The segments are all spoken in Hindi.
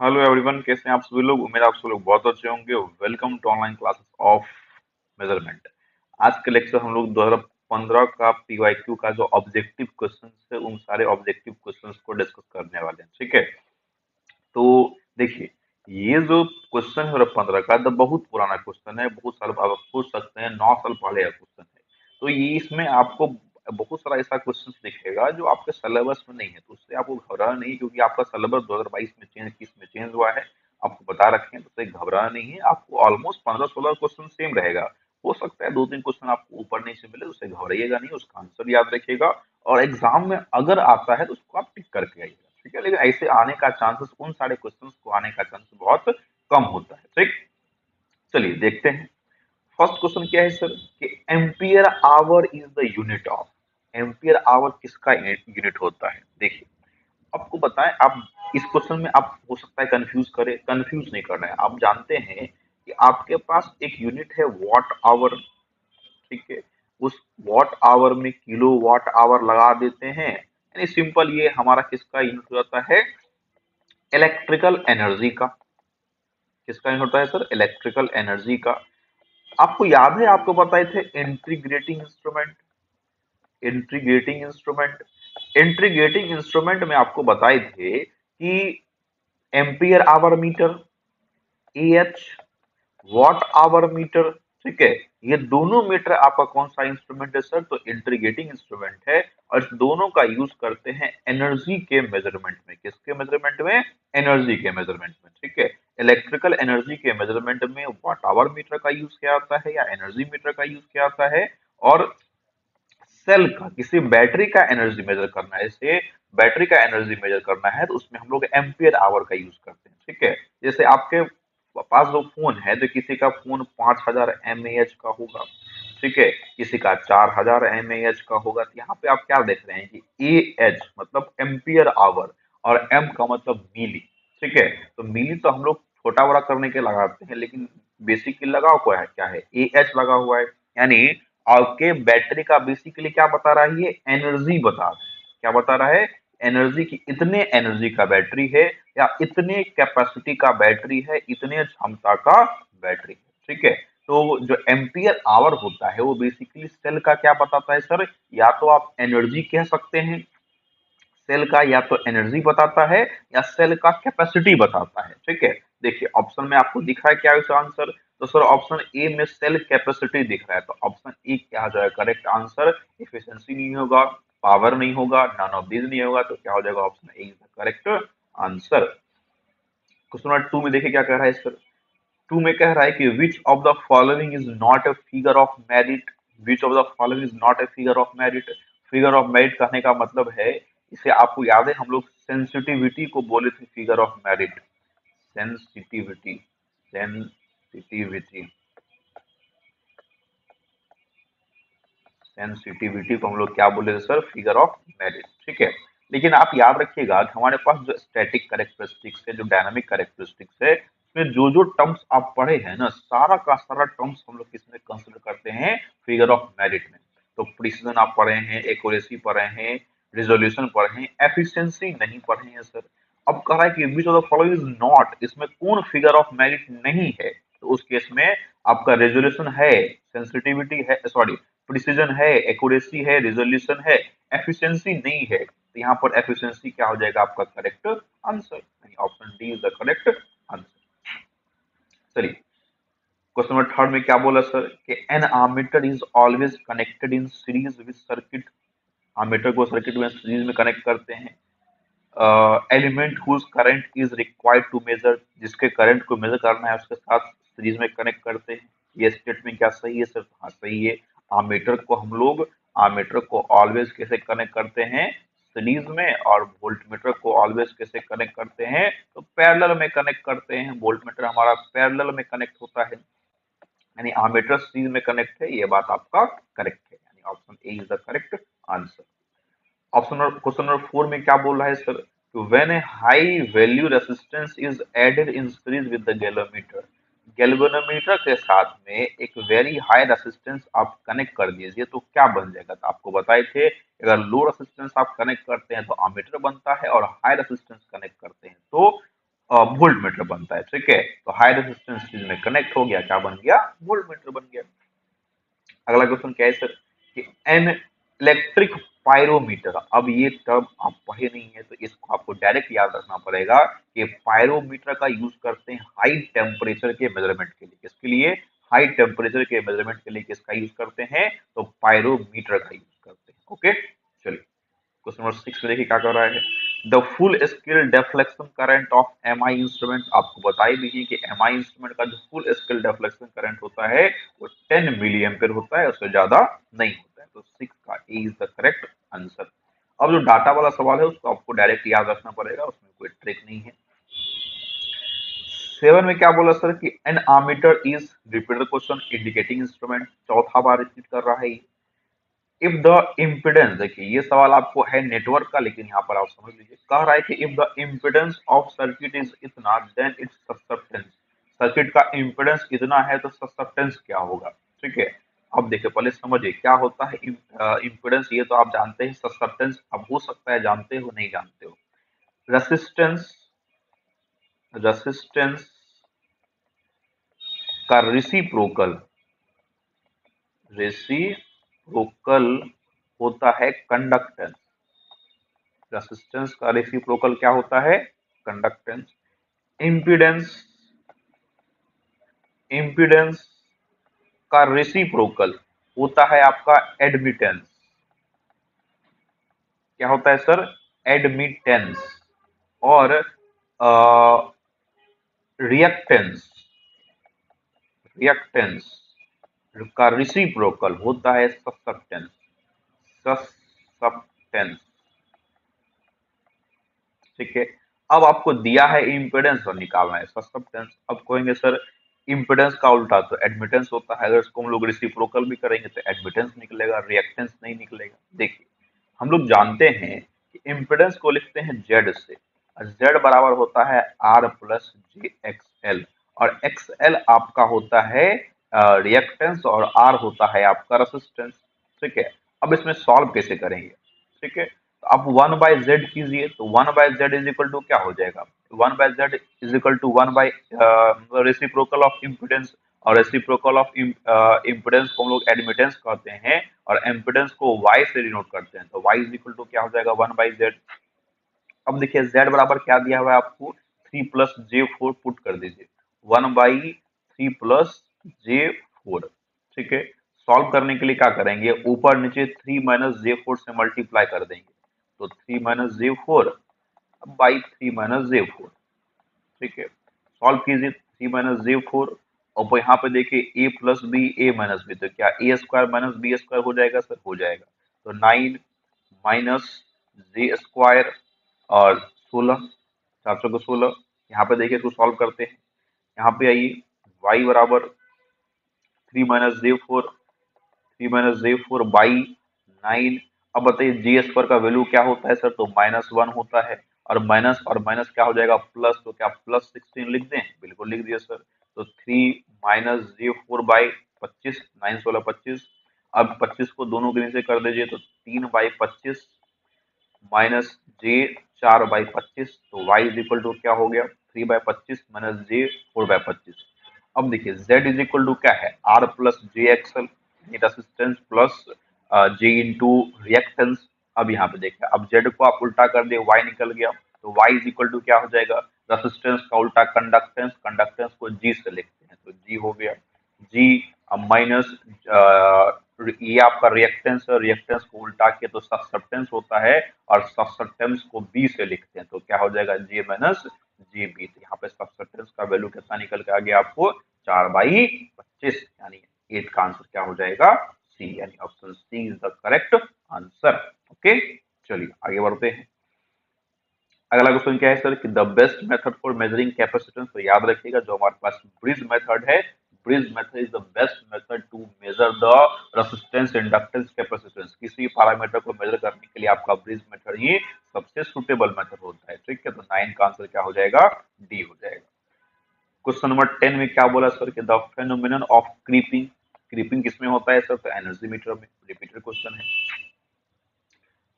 हेलो एवरीवन, कैसे हैं आप सभी लोग। उम्मीद है आप सभी लोग बहुत अच्छे होंगे। Welcome to online classes of measurement. आज के लेक्चर हम लोग 2015 का पीवाईक्यू का जो ऑब्जेक्टिव क्वेश्चन है उन सारे ऑब्जेक्टिव क्वेश्चंस को डिस्कस करने वाले हैं। ठीक है, तो देखिए, ये जो क्वेश्चन है 15 का तो बहुत पुराना क्वेश्चन है। बहुत साल आप पूछ सकते हैं, 9 साल पहले का क्वेश्चन है। तो ये इसमें आपको बहुत सारा ऐसा क्वेश्चन दिखेगा जो आपके सिलेबस में नहीं है, तो उससे आपको घबराना नहीं, क्योंकि आपका सिलेबस 2022 में चेंज 21 में चेंज हुआ है। आपको बता रखे हैं, तो उससे घबराना नहीं है। आपको ऑलमोस्ट 15-16 क्वेश्चन सेम रहेगा। हो सकता है 2-3 क्वेश्चन आपको ऊपर नीचे मिले, उससे घबराइएगा नहीं, उसका आंसर याद रखिएगा। और एग्जाम में अगर आता है तो उसको आप टिक करके आइएगा। ठीक है, लेकिन ऐसे आने का चांसेस, उन सारे क्वेश्चंस को आने का चांसेस बहुत कम होता है। ठीक, चलिए देखते हैं। फर्स्ट क्वेश्चन क्या है सर, कि ampere our is the unit of. Ampere hour किसका यूनिट होता है। देखिए, आपको बताएं, आप इस क्वेश्चन में आप हो सकता है कंफ्यूज करे, कंफ्यूज नहीं करना है। आप जानते हैं कि आपके पास एक यूनिट है वॉट आवर। ठीक है, उस वॉट आवर में किलो वॉट आवर लगा देते हैं, यानी सिंपल ये हमारा किसका यूनिट हो जाता है, इलेक्ट्रिकल एनर्जी का। किसका यूनिट होता है सर, इलेक्ट्रिकल एनर्जी का। आपको याद है, आपको बताए थे integrating instrument. Integrating instrument integrating instrument में आपको बताए थे कि ampere hour meter, AH, watt hour meter. ठीक है, ये दोनों मीटर आपका कौन सा इंस्ट्रूमेंट है सर, तो इंटीग्रेटिंग इंस्ट्रूमेंट है। और इस दोनों का यूज करते हैं एनर्जी के मेजरमेंट में। किसके मेजरमेंट में, एनर्जी के मेजरमेंट में। ठीक है, इलेक्ट्रिकल एनर्जी के मेजरमेंट में वॉट आवर मीटर का यूज किया जाता है या एनर्जी मीटर का यूज किया जाता है। और सेल का, किसी बैटरी का एनर्जी मेजर करना है, जैसे बैटरी का एनर्जी मेजर करना है, तो उसमें हम लोग एम्पियर आवर का यूज करते हैं। ठीक है, जैसे आपके पास जो फोन है, तो किसी का फोन 5000 mAh का होगा। ठीक है, किसी का 4000 mAh का होगा। तो यहाँ पे आप क्या देख रहे हैं कि ए एच मतलब एम्पियर आवर, और एम का मतलब मिली। ठीक है, तो मिली तो हम लोग छोटा बड़ा करने के लगाते हैं, लेकिन बेसिकली लगा हुआ है क्या है, ए एच लगा हुआ है। यानी आपके बैटरी का बेसिकली क्या बता रहा है, ये एनर्जी बता रहा है। क्या बता रहा है, एनर्जी की, इतने एनर्जी का बैटरी है, या इतने कैपेसिटी का बैटरी है, इतने क्षमता का बैटरी है। ठीक है, तो जो एम्पियर आवर होता है वो बेसिकली सेल का क्या बताता है सर, या तो आप एनर्जी कह सकते हैं सेल का, या तो एनर्जी बताता है या सेल का कैपेसिटी बताता है। ठीक है, देखिए ऑप्शन में आपको दिख रहा है क्या इसका आंसर, तो सर ऑप्शन ए में सेल कैपेसिटी दिख रहा है, तो ऑप्शन ए क्या हो जाएगा करेक्ट आंसर। इफिशिएंसी नहीं होगा, पावर नहीं होगा, नॉन ऑफ दीज नहीं होगा, तो क्या हो जाएगा, option A is the correct answer. Question number 2 में देखिए क्या कह रहा है इस पर। 2 में कह रहा है कि विच of the following is not a figure of merit. Which of the following is not a figure of merit. Figure of merit कहने का मतलब है, इसे आपको याद है हम लोग सेंसिटिविटी को बोले थे figure of merit. Sensitivity, sensitivity, sensitivity को हम लोग क्या बोले थे सर, फिगर ऑफ मेरिट। ठीक है, लेकिन आप याद रखिएगा कि हमारे पास जो स्टैटिक कैरेक्टरिस्टिक्स है, जो डायनामिक कैरेक्टरिस्टिक्स है, इसमें जो जो टर्म्स आप पढ़े हैं ना, सारा का सारा टर्म्स हम लोग किसमें कंसिडर करते हैं, फिगर ऑफ मेरिट में। तो प्रिसीजन आप पढ़े हैं, एक्यूरेसी पढ़े हैं, रिजोल्यूशन पढ़े हैं, एफिशिएंसी नहीं पढ़े हैं सर। अब कह रहा है कि विच of the following is not, इसमें कौन फिगर ऑफ मेरिट नहीं है, तो उस केस में आपका रेजोल्यूशन है, सेंसिटिविटी है, सॉरी प्रिसीजन है, एक्यूरेसी है, रिजोल्यूशन है, एफिशिएंसी नहीं है। तो यहाँ पर एफिशिएंसी क्या हो जाएगा आपका करेक्ट आंसर, यानी option D is the correct answer. चलिए, क्वेश्चन नंबर 3 में क्या बोला सर, कि an armature is always connected in series with circuit. Armature को सर्किट में सीरीज में कनेक्ट करते हैं। Element whose current is required to measure, जिसके करंट को मेजर करना है उसके साथ सीरीज में कनेक्ट करते हैं। ये स्टेटमेंट क्या सही है सर, हाँ सही है। आर्मेटर को हम लोग, आर्मेटर को ऑलवेज कैसे कनेक्ट करते हैं, सीरीज में। और वोल्टमीटर को ऑलवेज कैसे कनेक्ट करते हैं, तो पैरेलल में कनेक्ट करते हैं। वोल्टमीटर हमारा पैरेलल में कनेक्ट होता है, यानी आर्मेटर सीरीज में कनेक्ट है, ये बात आपका करेक्ट है, यानी option A is the correct answer. Option question number 4 में क्या बोल रहा है sir, when a high value resistance is added in series with the galvanometer. Galvanometer के साथ में एक वेरी हाई रेसिस्टेंस आप कनेक्ट कर दीजिए तो क्या बन जाएगा, तो आपको बताए थे अगर लो रेसिस्टेंस आप कनेक्ट करते हैं तो अमीटर बनता है, और हाई रेसिस्टेंस कनेक्ट करते हैं तो वोल्ट मीटर बनता है, ठीक है। तो हाई रेजिस्टेंस चीज में कनेक्ट हो गया, क्या बन गया, वोल्ट मीटर बन गया। अगला क्वेश्चन क्या है सर कि एन इलेक्ट्रिक पायरोमीटर, अब ये टर्म आप पढ़े नहीं है तो इसको आपको डायरेक्ट याद रखना पड़ेगा कि पायरोमीटर का यूज करते हैं हाई टेम्परेचर के मेजरमेंट के लिए। किसके लिए, हाई टेम्परेचर के मेजरमेंट के लिए किसका यूज करते हैं, तो पायरोमीटर का यूज करते हैं। ओके, चलिए क्वेश्चन नंबर 6 में देखिए क्या कर रहा है। The full scale deflection current of MI instrument, आपको बताई भी है कि एमआई इंस्ट्रूमेंट का जो फुल स्केल डिफ्लेक्शन करंट होता है वो 10 मिली एम्पियर होता है, उससे ज्यादा नहीं होता है। तो 6 का ए इज द करेक्ट आंसर। अब जो डाटा वाला सवाल है उसको आपको डायरेक्ट याद रखना पड़ेगा, उसमें कोई ट्रिक नहीं है। 7 में क्या बोला सर कि an ammeter is, repeated question, indicating instrument, चौथा बार रिपीट कर रहा है। इफ द इम्पिडेंस, देखिए ये सवाल आपको है नेटवर्क का, लेकिन यहाँ पर आप समझ लीजिए, कह रहा है कि if the impedance of circuit is इतना देन इट्स ससेप्टेंस, सर्किट का इम्पिडेंस इतना है तो ससेप्टेंस क्या होगा, ठीक है। अब देखिए पहले समझिए क्या होता है इम्पिडेंस, ये तो आप जानते हैं। ससेप्टेंस अब हो सकता है जानते हो नहीं जानते हो। रेसिस्टेंस, रेसिस्टेंस का रिसिप्रोकल, रेसिप्रोकल होता है कंडक्टेंस। रेसिस्टेंस का रेसिप्रोकल क्या होता है, कंडक्टेंस। इम्पीडेंस, इम्पीडेंस का रेसिप्रोकल होता है आपका एडमिटेंस। क्या होता है सर, एडमिटेंस। और रिएक्टेंस, रिएक्टेंस का रेसिप्रोकल होता है ससेप्टेंस, ससेप्टेंस, ठीक है। अब आपको दिया है इम्पिडेंस और निकालना है ससेप्टेंस। अब कहेंगे सर इम्पिडेंस का उल्टा तो एडमिटेंस होता है, अगर इसको हम लोग रेसिप्रोकल भी करेंगे तो एडमिटेंस निकलेगा, रिएक्टेंस नहीं निकलेगा। देखिए हम लोग जानते हैं कि इम्पिडेंस को लिखते हैं जेड से, और जेड बराबर होता है R plus J X L, और एक्स एल आपका होता है रिएक्टेंस और आर होता है आपका रेसिस्टेंस, ठीक है। अब इसमें सॉल्व कैसे करेंगे, ठीक है। तो आप 1/z कीजिए, तो 1/z इज इक्वल टू क्या हो जाएगा, 1/z is equal to 1 by reciprocal of impedance, और रेसिप्रोकल ऑफ इम्पिडेंस को हम लोग एडमिटेंस कहते हैं, और इम्पिडेंस को y से डिनोट करते हैं, तो y इज इक्वल टू क्या हो जाएगा, 1/z। अब देखिए z बराबर क्या दिया हुआ है आपको, 3 + j4 पुट कर दीजिए, 1/3 + j4, ठीक है। सॉल्व करने के लिए क्या करेंगे, ऊपर नीचे 3 - j4 से मल्टीप्लाई कर देंगे, तो 3 - j4 बाई 3 - j4, ठीक है। सॉल्व कीजिए 3 - j4, और यहाँ पे देखिए a plus B a minus B, तो क्या a square minus B square हो जाएगा सर, हो जाएगा। तो 9 - j² और 16, 416। यहाँ पे देखिए इसको सॉल्व करते हैं, यहाँ पे आइए y बराबर 3 - j4, 3 - j4/9। अब बताइए जी स्क्वायर का वैल्यू क्या होता है सर, तो -1 होता है, और माइनस और माइनस क्या हो जाएगा प्लस, तो क्या +16 लिख दें, बिल्कुल लिख दिया सर। तो 3 - j4/25, 9 16 25। अब 25 को दोनों गिनती से कर दीजिए, तो 3/25 -j4/25, तो y इज इक्वल टू क्या हो गया, 3/25 - j4/25। अब देखिए z इज इक्वल टू क्या है, r plus j XL, resistance plus j into reactance. अब यहाँ पे देखिए, अब z को आप उल्टा कर दिए, y निकल गया, तो y इज इक्वल टू क्या हो जाएगा, रेसिस्टेंस का उल्टा कंडक्टेंस, कंडक्टेंस को g से लिखते हैं, तो g हो गया g, अब माइनस ये आपका रिएक्टेंस है, रिएक्टेंस को उल्टा के तो ससेप्टेंस होता है, और ससेप्टेंस को बी से लिखते हैं, तो क्या हो जाएगा J माइनस JB। तो यहाँ पे ससेप्टेंस का वैल्यू कितना निकल के आ गया आपको, 4/25, यानी 8 का आंसर क्या हो जाएगा, सी, यानी option C is the correct answer. Okay, चलिए आगे बढ़ते हैं। अगला क्वेश्चन क्या है सर कि the best method for measuring capacitance, तो याद रखिएगा जो हमारे पास ब्रिज मेथड है, bridge method is the best method to measure the resistance, inductance, capacitance. किसी पैरामीटर को मेजर करने के लिए आपका ब्रिज मेथड ही सबसे सुटेबल मेथड होता है, ठीक है। तो 9 का आंसर क्या हो जाएगा, डी हो जाएगा। क्वेश्चन नंबर 10 में क्या बोला सर कि the phenomenon of creeping, creeping किसमें होता है सर, तो एनर्जी मीटर में। रिपीटेड क्वेश्चन है।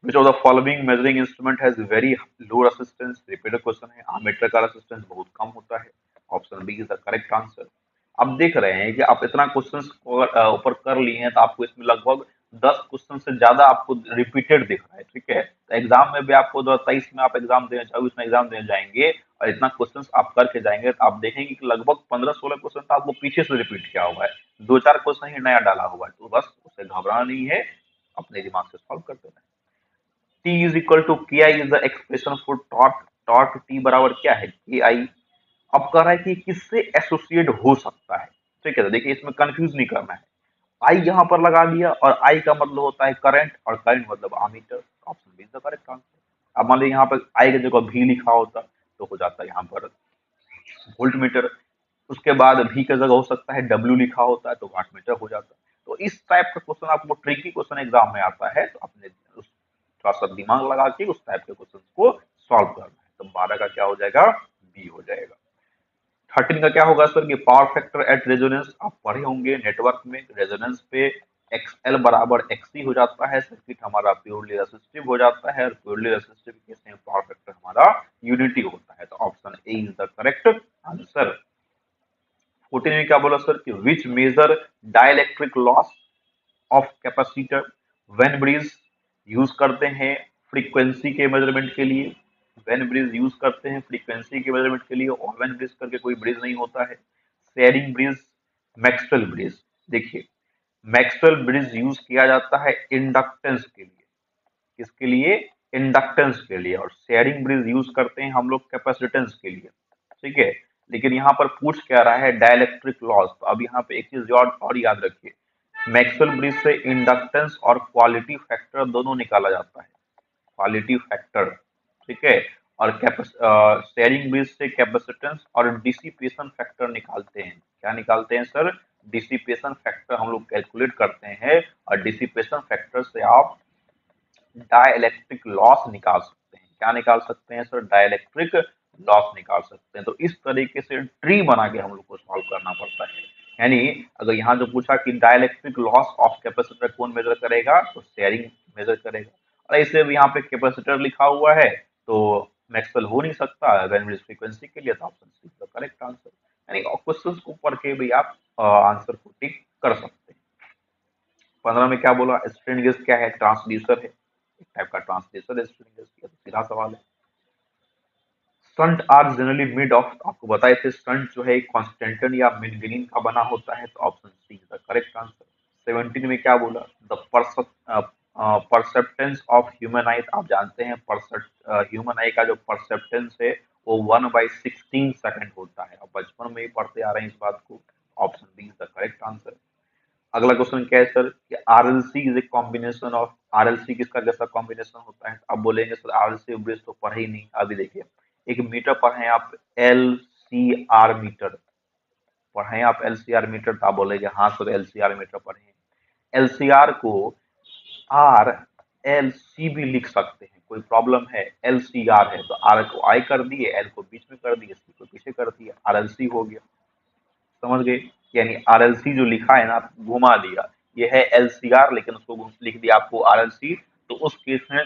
Which of the following measuring instrument has very low resistance, repeated question है, आमीटर का रेसिस्टेंस बहुत कम होता है, option B is the correct answer. अब देख रहे हैं कि आप इतना क्वेश्चन ऊपर कर लिए हैं तो आपको इसमें लगभग 10 क्वेश्चन से ज्यादा आपको रिपीटेड दिख रहा है, ठीक है। तो एग्जाम में भी आपको 2023 में आप एग्जाम देने 24 में एग्जाम देने जाएंगे और इतना क्वेश्चन आप करके जाएंगे तो आप देखेंगे कि लगभग 15-16 क्वेश्चन तो आपको पीछे से रिपीट किया हुआ है, 2-4 क्वेश्चन ही नया डाला हुआ है, तो बस उससे घबराना नहीं है, अपने दिमाग से सॉल्व कर देना है। T is equal to K I is the expression for torque, torque T बराबर क्या है, के आई। अब कह रहा है कि किससे एसोसिएट हो सकता है, ठीक है। तो देखिए इसमें कंफ्यूज नहीं करना है, आई यहाँ पर लगा दिया और आई का मतलब होता है करंट और करंट मतलब ammeter, option B is the correct answer. अब मान लीजिए यहाँ पर आई की जगह भी लिखा होता तो हो जाता है यहाँ पर वोल्ट मीटर, उसके बाद भी की जगह हो सकता है डब्ल्यू लिखा होता है तो वाट मीटर हो जाता है। तो इस टाइप का क्वेश्चन आपको ट्रिकी क्वेश्चन एग्जाम में आता है तो अपने थोड़ा सा दिमाग लगा के उस टाइप के क्वेश्चन को सॉल्व करना है। तो 12 का क्या हो जाएगा, बी हो जाएगा। 13 का क्या होगा सर कि पावर फैक्टर एट रेजोनेंस, आप पढ़े होंगे नेटवर्क में, रेजोनेंस पे XL बराबर XC हो जाता है, सर्किट हमारा प्योरली रेसिस्टिव हो जाता है और प्योरली रेसिस्टिव केस में पावर फैक्टर हमारा यूनिटी होता है, तो option A is the correct answer. 14 में क्या बोला सर कि which measure dielectric loss of capacitor when bridge use करते हैं फ्रीक्वेंसी के मेजरमेंट के लिए, व्हेन ब्रिज यूज करते हैं फ्रीक्वेंसी के मेजरमेंट के लिए, और व्हेन ब्रिज करके कोई ब्रिज नहीं होता है। शेयरिंग ब्रिज, मैक्सवेल ब्रिज, देखिए मैक्सवेल ब्रिज यूज किया जाता है इंडक्टेंस के लिए, किसके लिए, इंडक्टेंस के लिए, और शेयरिंग ब्रिज यूज करते हैं हम लोग कैपेसिटेंस के लिए, ठीक है। लेकिन यहाँ पर पूछ क्या रहा है डाइलेक्ट्रिक लॉस, तो अब यहाँ पे एक चीज और याद रखिए, मैक्सवेल ब्रिज से इंडक्टेंस और क्वालिटी फैक्टर दोनों निकाला जाता है, क्वालिटी फैक्टर, ठीक है। और शेयरिंग ब्रिज से कैपेसिटेंस और डिसिपेशन फैक्टर निकालते हैं, क्या निकालते हैं सर, डिसिपेशन फैक्टर हम लोग कैलकुलेट करते हैं, और डिसिपेशन फैक्टर से आप डाइलेक्ट्रिक लॉस निकाल सकते हैं, क्या निकाल सकते हैं सर, डाइलेक्ट्रिक लॉस निकाल सकते हैं। तो इस तरीके से ट्री बना के हम लोग को सॉल्व करना पड़ता है। यानी अगर यहाँ जो पूछा कि डाइलेक्ट्रिक लॉस ऑफ कैपेसिटर कौन मेजर करेगा, तो शेयरिंग मेजर करेगा, और ऐसे भी यहाँ पे कैपेसिटर लिखा हुआ है तो मैक्सवेल हो नहीं सकता वेन फ्रीक्वेंसी के लिए, तो option see the correct answer. यानी क्वेश्चंस को पढ़ के भी आप आंसर को टिक कर सकते हैं। 15 में क्या बोला, स्ट्रेन गेज क्या है, ट्रांसड्यूसर है, एक टाइप का ट्रांसड्यूसर है स्ट्रेन गेज, तो सीधा सवाल है। Shunt are generally made of, आपको बताए थे स्टंट जो है कॉन्स्टेंटन या मिनगिनिन का बना होता है, तो option C is the correct answer. 17 में क्या बोला, the persistence of human eye, आप जानते हैं ह्यूमन आई का जो परसेप्टेंस है वो 1/16 सेकंड होता है, और बचपन में ही पढ़ते आ रहे हैं इस बात को, option B is the correct answer. अगला क्वेश्चन क्या है सर कि RLC is a combination of, RLC किसका जैसा कॉम्बिनेशन होता है, अब बोलेंगे सर आरएलसी ब्रिज तो पढ़े ही नहीं, अभी देखिए एक मीटर पढ़े आप एल सी आर मीटर, पढ़े आप एल सी आर मीटर, तो आप बोलेंगे हाँ sir L C R metre पढ़े हैं। एल सी आर को आर एल सी भी लिख सकते हैं, कोई प्रॉब्लम है, एल सी आर है तो आर को आई कर दिए, एल को बीच में कर दिए, सी को पीछे कर दिया, आर एल सी हो गया, समझ गए। यानी आरएलसी जो लिखा है ना घुमा दिया, ये है एलसीआर लेकिन उसको लिख दिया आपको आरएलसी, तो उस केस में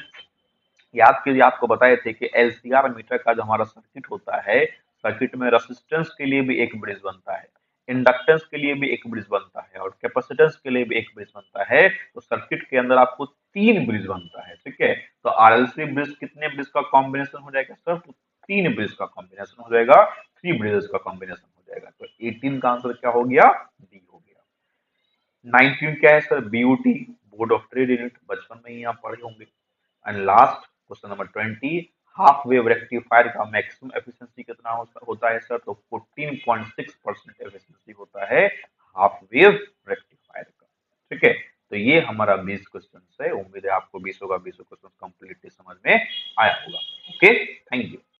याद कीजिए आपको बताए थे कि एलसीआर मीटर का जो हमारा सर्किट होता है, सर्किट में रेसिस्टेंस के लिए भी एक ब्रिज बनता है, इंडक्टेंस के लिए भी एक ब्रिज बनता है, और कैपेसिटेंस के लिए भी एक ब्रिज बनता है, तो सर्किट के अंदर आपको 3 ब्रिज बनता है, ठीक है। तो आरएलसी ब्रिज कितने ब्रिज का कॉम्बिनेशन हो जाएगा सर, तो 3 ब्रिज का कॉम्बिनेशन हो जाएगा, 3 ब्रिजेस का कॉम्बिनेशन हो जाएगा, तो 18 का आंसर क्या हो गया, डी हो गया। 19 क्या है sir, BUT, board of trade unit, बचपन में ही आप पढ़े होंगे। And last question number 20, half wave rectifier का मैक्सिमम एफिशिएंसी कितना होता है सर, तो 14.6% एफिशिएंसी होता है हाफ वेव रेक्टिफायर का, ठीक है। तो ये हमारा 20 क्वेश्चन है, उम्मीद है आपको 20 होगा, 20 क्वेश्चन कंप्लीटली समझ में आया होगा, ओके।